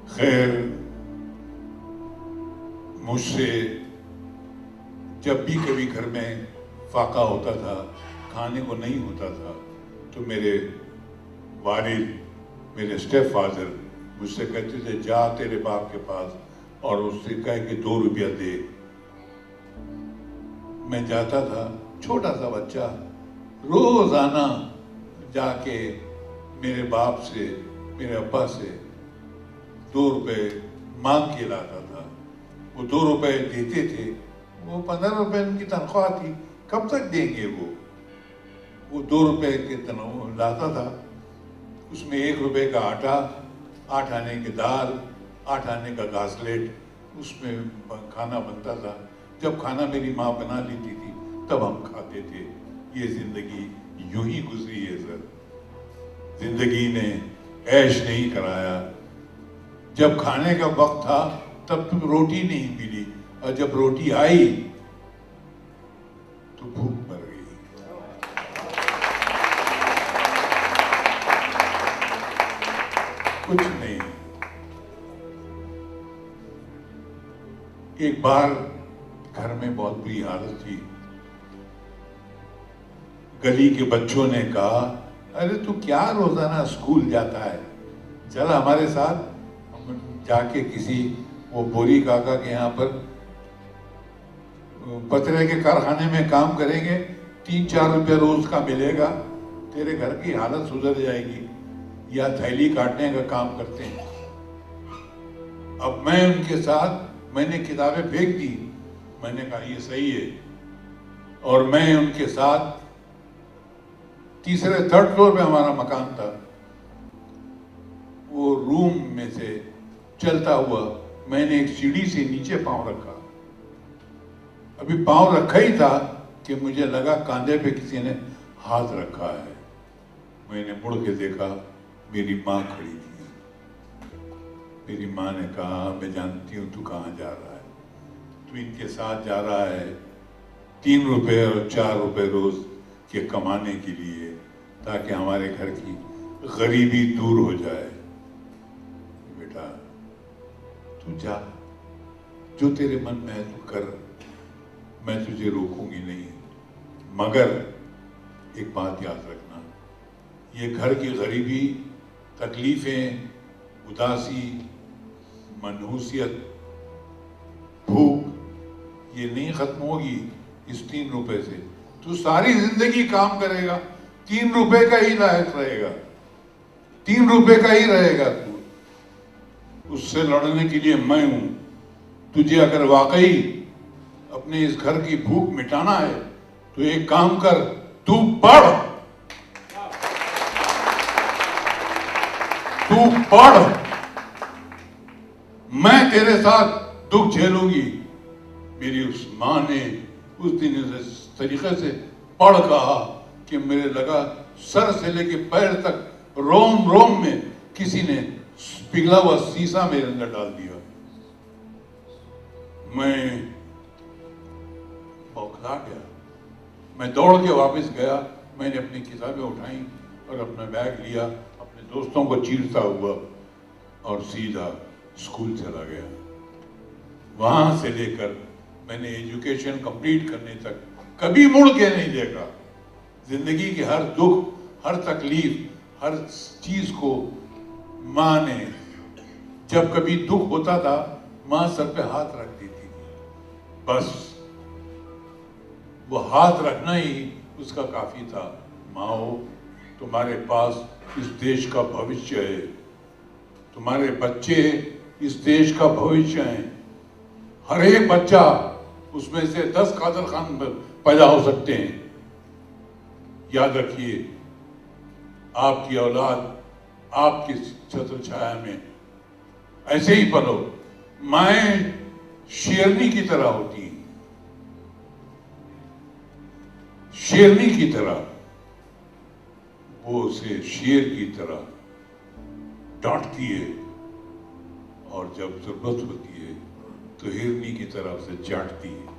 خیر مجھ سے جب بھی کبھی گھر میں فاقہ ہوتا تھا، کھانے کو نہیں ہوتا تھا، تو میرے والد، میرے اسٹیپ فادر مجھ سے کہتے تھے جا تیرے باپ کے پاس اور اس سے کہہ کہ 2 روپیہ دے۔ میں جاتا تھا، چھوٹا سا بچہ، روزانہ جا کے میرے باپ سے، میرے ابا سے 2 روپے مانگ کے لاتا تھا۔ وہ 2 روپے دیتے تھے، وہ 15 روپے ان کی تنخواہ تھی، کب تک دیں گے وہ 2 روپے کے تنخواہ لاتا تھا، اس میں 1 روپے کا آٹا، 8 آنے کی دال، 8 آنے کا گاسلیٹ، اس میں کھانا بنتا تھا۔ جب کھانا میری ماں بنا لیتی تھی تب ہم کھاتے تھے۔ یہ زندگی یوں ہی گزری ہے سر، زندگی نے عیش نہیں کرایا۔ جب کھانے کا وقت تھا تب تو روٹی نہیں ملی، اور جب روٹی آئی تو بھوک مر گئی۔ کچھ نہیں۔ ایک بار گھر میں بہت بری حالت تھی، گلی کے بچوں نے کہا ارے تو کیا روزانہ اسکول جاتا ہے، چل ہمارے ساتھ، ہم جا کے کسی وہ بوری کاکا کے یہاں پر پترے کے کارخانے میں کام کریں گے، 3-4 روپے روز کا ملے گا، تیرے گھر کی حالت سدھر جائے گی، یا تھیلی کاٹنے کا کام کرتے ہیں۔ اب میں ان کے ساتھ، میں نے کتابیں پھینک دی، میں نے کہا یہ صحیح ہے، اور میں ان کے ساتھ 3rd فلور پہ ہمارا مکان تھا، وہ روم میں سے چلتا ہوا میں نے ایک سیڑھی سے نیچے پاؤں رکھا، ابھی پاؤں رکھا ہی تھا کہ مجھے لگا کاندھے پہ کسی نے ہاتھ رکھا ہے۔ میں نے مڑ کے دیکھا، میری ماں کھڑی تھی۔ میری ماں نے کہا میں جانتی ہوں تو کہاں جا رہا ہے، تو ان کے ساتھ جا رہا ہے 3 روپے اور 4 روپے روز کے کمانے کے لیے، تاکہ ہمارے گھر کی غریبی دور ہو جائے۔ بیٹا تو جا، جو تیرے من میں ہے تو کر، میں تجھے روکوں گی نہیں، مگر ایک بات یاد رکھنا، یہ گھر کی غریبی، تکلیفیں، اداسی، منحوسیت، بھوک، یہ نہیں ختم ہوگی اس 3 روپے سے۔ تو ساری زندگی کام کرے گا، 3 روپے کا ہی لائق رہے گا، 3 روپے کا ہی رہے گا تو۔ اس سے لڑنے کے لیے میں ہوں۔ تجھے اگر واقعی اپنے اس گھر کی بھوک مٹانا ہے تو ایک کام کر، تو پڑھ، تو پڑھ، میں تیرے ساتھ دکھ جھیلوں گی۔ میری اس ماں نے اس دن اس طریقے سے پڑھ کہا کہ میرے لگا سر سے لے کے پیر تک روم روم میں کسی نے پگھلا ہوا سیسا میرے اندر ڈال دیا۔ میں بوکھلا گیا، میں دوڑ کے واپس گیا، میں نے اپنی کتابیں اٹھائیں اور اپنا بیگ لیا، اپنے دوستوں کو چیرتا ہوا اور سیدھا اسکول چلا گیا۔ وہاں سے لے کر میں نے ایجوکیشن کمپلیٹ کرنے تک کبھی مڑ کے نہیں دیکھا۔ زندگی کے ہر دکھ، ہر تکلیف، ہر چیز کو ماں نے، جب کبھی دکھ ہوتا تھا ماں سر پہ ہاتھ رکھ دیتی تھی، بس وہ ہاتھ رکھنا ہی اس کا کافی تھا۔ ماؤ، تمہارے پاس اس دیش کا بھوشیہ ہے، تمہارے بچے اس دیش کا بھوشیہ ہیں، ہر ایک بچہ اس میں سے 10 قادر خان پیدا ہو سکتے ہیں۔ یاد رکھیے، آپ کی اولاد آپ کی چھتر چھایا میں ایسے ہی پلو۔ مائیں شیرنی کی طرح ہوتی ہیں، شیرنی کی طرح، وہ اسے شیر کی طرح ڈانٹتی ہے، اور جب ضرورت ہوتی ہے تو ہرنی کی طرف سے چاٹتی ہے۔